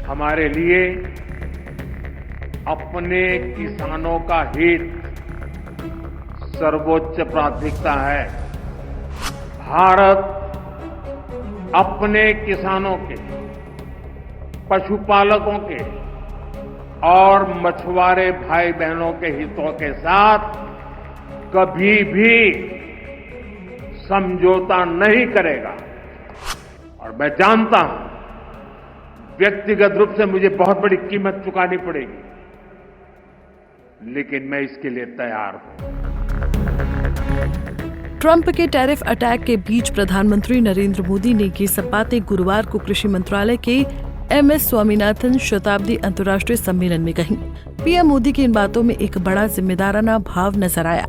हमारे लिए अपने किसानों का हित सर्वोच्च प्राथमिकता है। भारत अपने किसानों के, पशुपालकों के और मछुआरे भाई बहनों के हितों के साथ कभी भी समझौता नहीं करेगा। और मैं जानता हूं, व्यक्तिगत रूप से मुझे बहुत बड़ी कीमत चुकानी पड़ेगी, लेकिन मैं इसके लिए तैयार हूं। ट्रंप के टैरिफ अटैक के बीच प्रधानमंत्री नरेंद्र मोदी ने ये सब बातें गुरुवार को कृषि मंत्रालय के एमएस स्वामीनाथन शताब्दी अंतर्राष्ट्रीय सम्मेलन में कही। पीएम मोदी की इन बातों में एक बड़ा जिम्मेदाराना भाव नजर आया।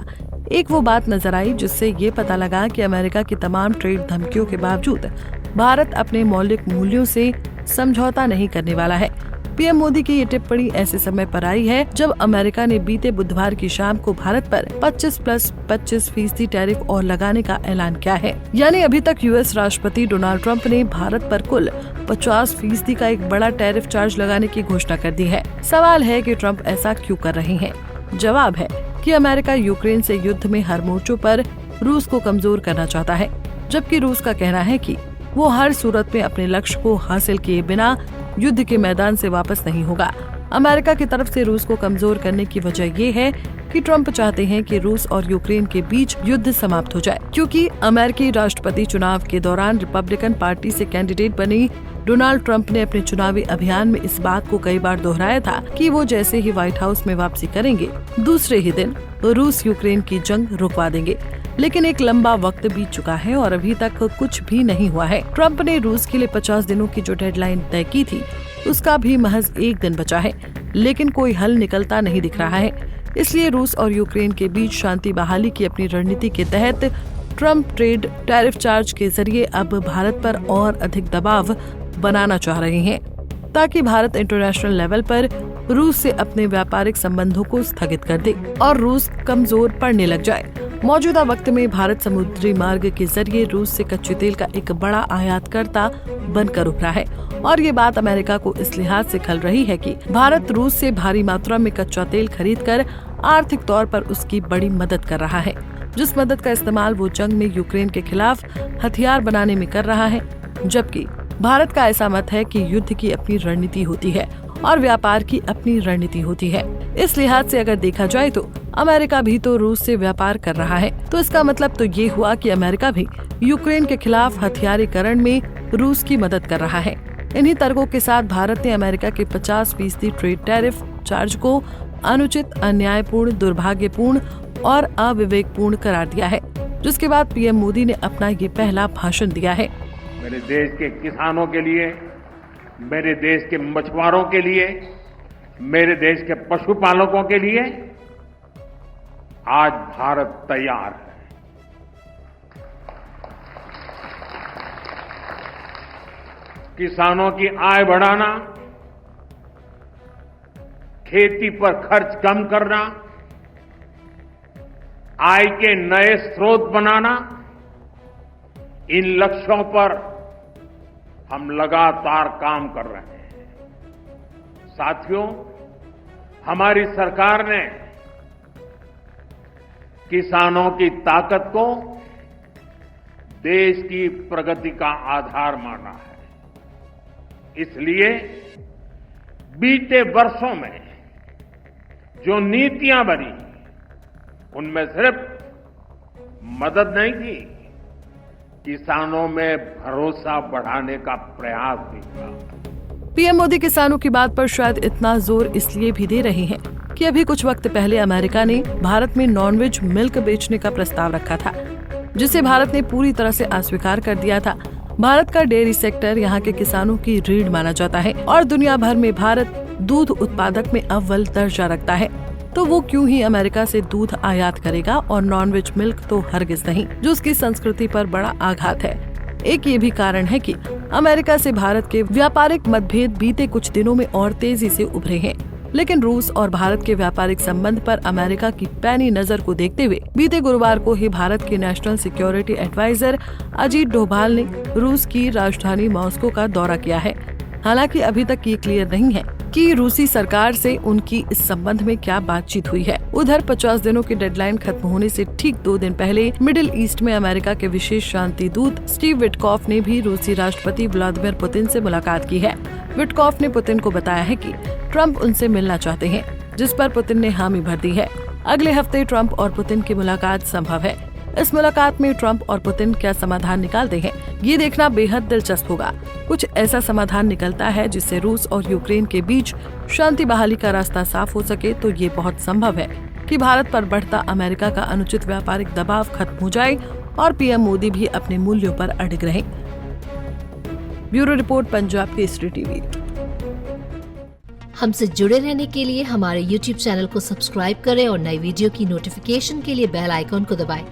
एक वो बात नजर आई जिससे ये पता लगा कि अमेरिका की तमाम ट्रेड धमकियों के बावजूद भारत अपने मौलिक मूल्यों से समझौता नहीं करने वाला है। पीएम मोदी की ये टिप्पणी ऐसे समय पर आई है जब अमेरिका ने बीते बुधवार की शाम को भारत पर 25+25% टैरिफ और लगाने का ऐलान किया है। यानी अभी तक यूएस राष्ट्रपति डोनाल्ड ट्रंप ने भारत पर कुल 50% का एक बड़ा टैरिफ चार्ज लगाने की घोषणा कर दी है। सवाल है कि ट्रंप ऐसा क्यों कर रहे हैं? जवाब है कि अमेरिका यूक्रेन से युद्ध में हर मोर्चों पर रूस को कमजोर करना चाहता है, जबकि रूस का कहना है कि वो हर सूरत में अपने लक्ष्य को हासिल किए बिना युद्ध के मैदान से वापस नहीं होगा। अमेरिका की तरफ से रूस को कमजोर करने की वजह ये है कि ट्रंप चाहते हैं कि रूस और यूक्रेन के बीच युद्ध समाप्त हो जाए, क्योंकि अमेरिकी राष्ट्रपति चुनाव के दौरान रिपब्लिकन पार्टी से कैंडिडेट बने डोनाल्ड ट्रंप ने अपने चुनावी अभियान में इस बात को कई बार दोहराया था कि वो जैसे ही व्हाइट हाउस में वापसी करेंगे, दूसरे ही दिन रूस यूक्रेन की जंग रुकवा देंगे। लेकिन एक लंबा वक्त बीत चुका है और अभी तक कुछ भी नहीं हुआ है। ट्रंप ने रूस के लिए 50 दिनों की जो डेडलाइन तय की थी, उसका भी महज एक दिन बचा है, लेकिन कोई हल निकलता नहीं दिख रहा है। इसलिए रूस और यूक्रेन के बीच शांति बहाली की अपनी रणनीति के तहत ट्रंप ट्रेड टैरिफ चार्ज के जरिए अब भारत पर और अधिक दबाव बनाना चाह रहे हैं, ताकि भारत इंटरनेशनल लेवल पर रूस से अपने व्यापारिक संबंधों को स्थगित कर दे और रूस कमजोर पड़ने लग जाए। मौजूदा वक्त में भारत समुद्री मार्ग के जरिए रूस से कच्चे तेल का एक बड़ा आयातकर्ता बनकर उभरा है और ये बात अमेरिका को इस लिहाज से खल रही है कि भारत रूस से भारी मात्रा में कच्चा तेल खरीदकर आर्थिक तौर पर उसकी बड़ी मदद कर रहा है, जिस मदद का इस्तेमाल वो जंग में यूक्रेन के खिलाफ हथियार बनाने में कर रहा है। जबकि भारत का ऐसा मत है कि युद्ध की अपनी रणनीति होती है और व्यापार की अपनी रणनीति होती है। इस लिहाज से अगर देखा जाए तो अमेरिका भी तो रूस से व्यापार कर रहा है, तो इसका मतलब तो ये हुआ कि अमेरिका भी यूक्रेन के खिलाफ हथियारीकरण में रूस की मदद कर रहा है। इन्हीं तर्कों के साथ भारत ने अमेरिका के 50% ट्रेड टैरिफ चार्ज को अनुचित, अन्यायपूर्ण, दुर्भाग्यपूर्ण और अविवेकपूर्ण करार दिया है, जिसके बाद पीएम मोदी ने अपना ये पहला भाषण दिया है। मेरे देश के किसानों के लिए, मेरे देश के मछुआरों के लिए, मेरे देश के पशुपालकों के लिए आज भारत तैयार है। किसानों की आय बढ़ाना, खेती पर खर्च कम करना, आय के नए स्रोत बनाना, इन लक्ष्यों पर हम लगातार काम कर रहे हैं। साथियों, हमारी सरकार ने किसानों की ताकत को देश की प्रगति का आधार माना है। इसलिए बीते वर्षों में जो नीतियां बनी, उनमें सिर्फ मदद नहीं की, किसानों में भरोसा बढ़ाने का प्रयास भी था। पीएम मोदी किसानों की बात पर शायद इतना जोर इसलिए भी दे रहे हैं कि अभी कुछ वक्त पहले अमेरिका ने भारत में नॉनवेज मिल्क बेचने का प्रस्ताव रखा था, जिसे भारत ने पूरी तरह से अस्वीकार कर दिया था। भारत का डेयरी सेक्टर यहाँ के किसानों की रीढ़ माना जाता है और दुनिया भर में भारत दूध उत्पादक में अव्वल दर्जा रखता है, तो वो क्यों ही अमेरिका से दूध आयात करेगा और नॉनवेज मिल्क तो हरगिज नहीं, जो उसकी संस्कृति पर बड़ा आघात है। एक ये भी कारण है कि अमेरिका से भारत के व्यापारिक मतभेद बीते कुछ दिनों में और तेजी से उभरे हैं। लेकिन रूस और भारत के व्यापारिक संबंध पर अमेरिका की पैनी नजर को देखते हुए बीते गुरुवार को ही भारत के national security adviser Ajit Doval ने रूस की राजधानी मॉस्को का दौरा किया है। हालांकि अभी तक ये क्लियर नहीं है कि रूसी सरकार से उनकी इस संबंध में क्या बातचीत हुई है। उधर 50 दिनों की डेडलाइन खत्म होने से ठीक 2 दिन पहले मिडिल ईस्ट में अमेरिका के विशेष शांति दूत स्टीव विटकॉफ ने भी रूसी राष्ट्रपति व्लादिमीर पुतिन से मुलाकात की है। विटकॉफ ने पुतिन को बताया है कि ट्रंप उनसे मिलना चाहते हैं, जिस पर पुतिन ने हामी भर दी है। अगले हफ्ते ट्रंप और पुतिन की मुलाकात संभव है। इस मुलाकात में ट्रंप और पुतिन क्या समाधान निकालते हैं, ये देखना बेहद दिलचस्प होगा। कुछ ऐसा समाधान निकलता है जिससे रूस और यूक्रेन के बीच शांति बहाली का रास्ता साफ हो सके तो ये बहुत संभव है कि भारत पर बढ़ता अमेरिका का अनुचित व्यापारिक दबाव खत्म हो जाए और पीएम मोदी भी अपने मूल्यों पर अडिग रहें। Bureau report, Punjab Kesari TV. हमसे जुड़े रहने के लिए हमारे YouTube चैनल को सब्सक्राइब करें और नई वीडियो की नोटिफिकेशन के लिए बेल आइकॉन को दबाएं।